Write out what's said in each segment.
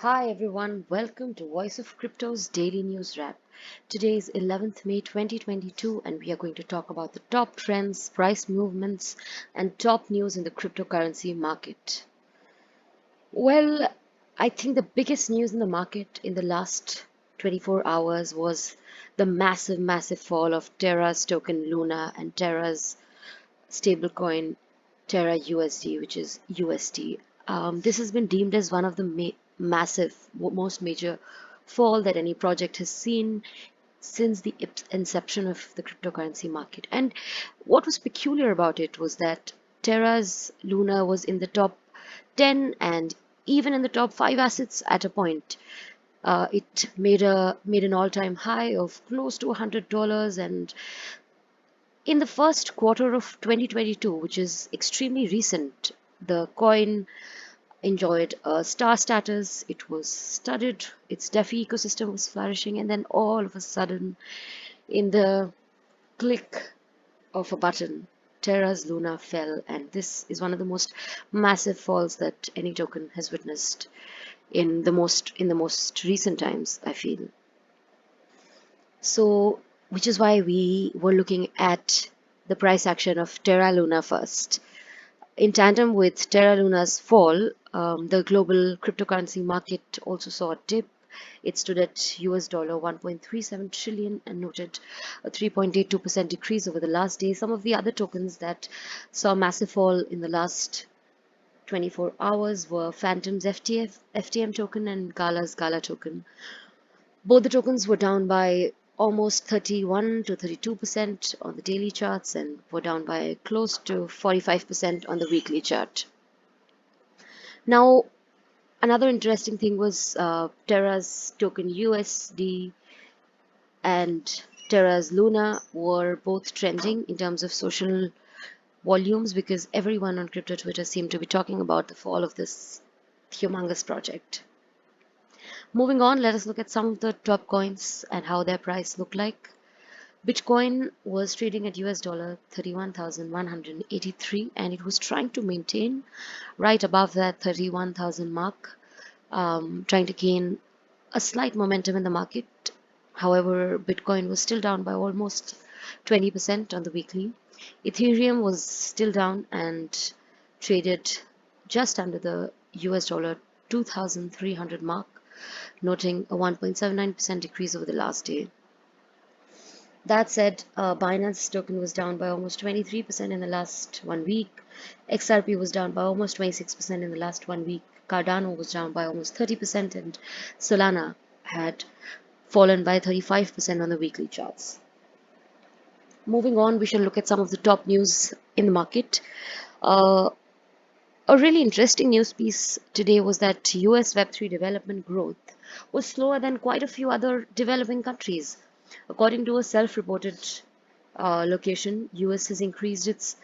Hi everyone, welcome to Voice of Crypto's daily news wrap. Today is 11th May 2022 and we are going to talk about the top trends, price movements and top news in the cryptocurrency market. Well, I think the biggest news in the market in the last 24 hours was the massive fall of Terra's token Luna and Terra's stablecoin Terra USD, which is USD. This has been deemed as one of the most major fall that any project has seen since the inception of the cryptocurrency market. And what was peculiar about it was that Terra's Luna was in the top 10 and even in the top 5 assets at a point. It made an all-time high of close to $100, and in the first quarter of 2022, which is extremely recent, the coin enjoyed a star status. It was studded, its DeFi ecosystem was flourishing, and then all of a sudden, in the click of a button, Terra's Luna fell, and this is one of the most massive falls that any token has witnessed in the most recent times, I feel. So, which is why we were looking at the price action of Terra Luna first. In tandem with Terra Luna's fall, the global cryptocurrency market also saw a dip. It stood at US dollar 1.37 trillion and noted a 3.82% decrease over the last day. Some of the other tokens that saw a massive fall in the last 24 hours were Phantom's FTM token and Gala's Gala token. Both the tokens were down by almost 31 to 32% on the daily charts and were down by close to 45% on the weekly chart. Now, another interesting thing was Terra's token USD and Terra's Luna were both trending in terms of social volumes because everyone on crypto Twitter seemed to be talking about the fall of this humongous project. Moving on, let us look at some of the top coins and how their price looked like. Bitcoin was trading at US dollar 31,183 and it was trying to maintain right above that 31,000 mark, trying to gain a slight momentum in the market. However, Bitcoin was still down by almost 20% on the weekly. Ethereum was still down and traded just under the US dollar 2,300 mark, noting a 1.79% decrease over the last day. That said, Binance token was down by almost 23% in the last 1 week. XRP was down by almost 26% in the last 1 week. Cardano was down by almost 30%, and Solana had fallen by 35% on the weekly charts. Moving on, we shall look at some of the top news in the market. Uh, a really interesting news piece today was that US Web3 development growth was slower than quite a few other developing countries. According to a self-reported location, US has increased its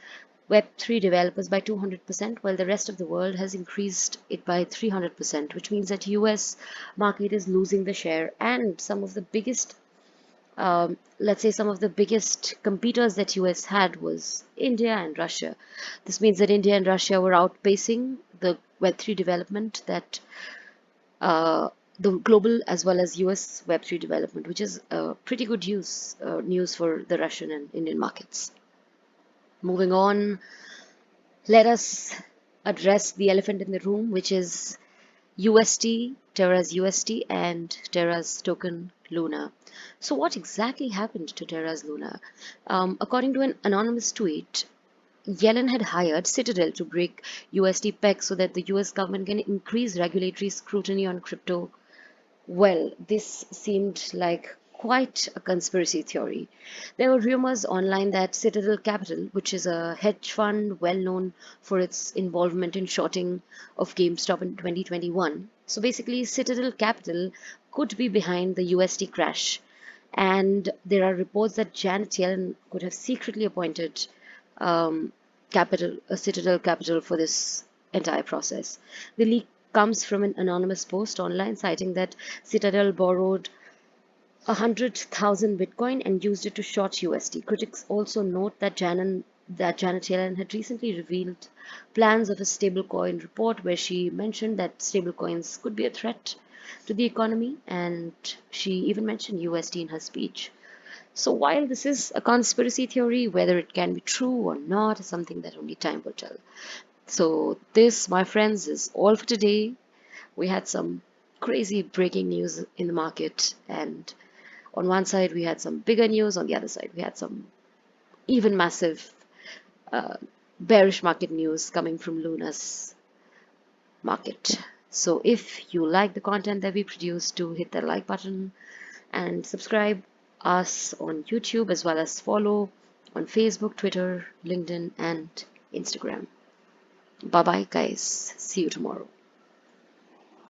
Web3 developers by 200%, while the rest of the world has increased it by 300%, which means that US market is losing the share, and some of the biggest let's say some of the biggest competitors that US had was India and Russia. This means that India and Russia were outpacing the Web3 development that the global as well as US Web3 development, which is pretty good news for the Russian and Indian markets. Moving on, let us address the elephant in the room, which is USD, Terra's USD, and Terra's token Luna. So, what exactly happened to Terra's Luna? According to an anonymous tweet, Yellen had hired Citadel to break USD peg so that the US government can increase regulatory scrutiny on crypto. Well, this seemed like quite a conspiracy theory. There were rumors online that Citadel Capital, which is a hedge fund well known for its involvement in shorting of GameStop in 2021. So basically, Citadel Capital could be behind the USD crash. And there are reports that Janet Yellen could have secretly appointed Citadel Capital for this entire process. The leak comes from an anonymous post online citing that Citadel borrowed 100,000 Bitcoin and used it to short USD. Critics also note that that Janet Yellen had recently revealed plans of a stablecoin report where she mentioned that stablecoins could be a threat to the economy, and she even mentioned USD in her speech. So while this is a conspiracy theory, whether it can be true or not is something that only time will tell. So this, my friends, is all for today. We had some crazy breaking news in the market, and on one side we had some bigger news, on the other side we had some even massive uh, bearish market news coming from Luna's market. So if you like the content that we produce, do hit that like button and subscribe us on YouTube, as well as follow on Facebook, Twitter, LinkedIn, and Instagram. Bye bye, guys. See you tomorrow.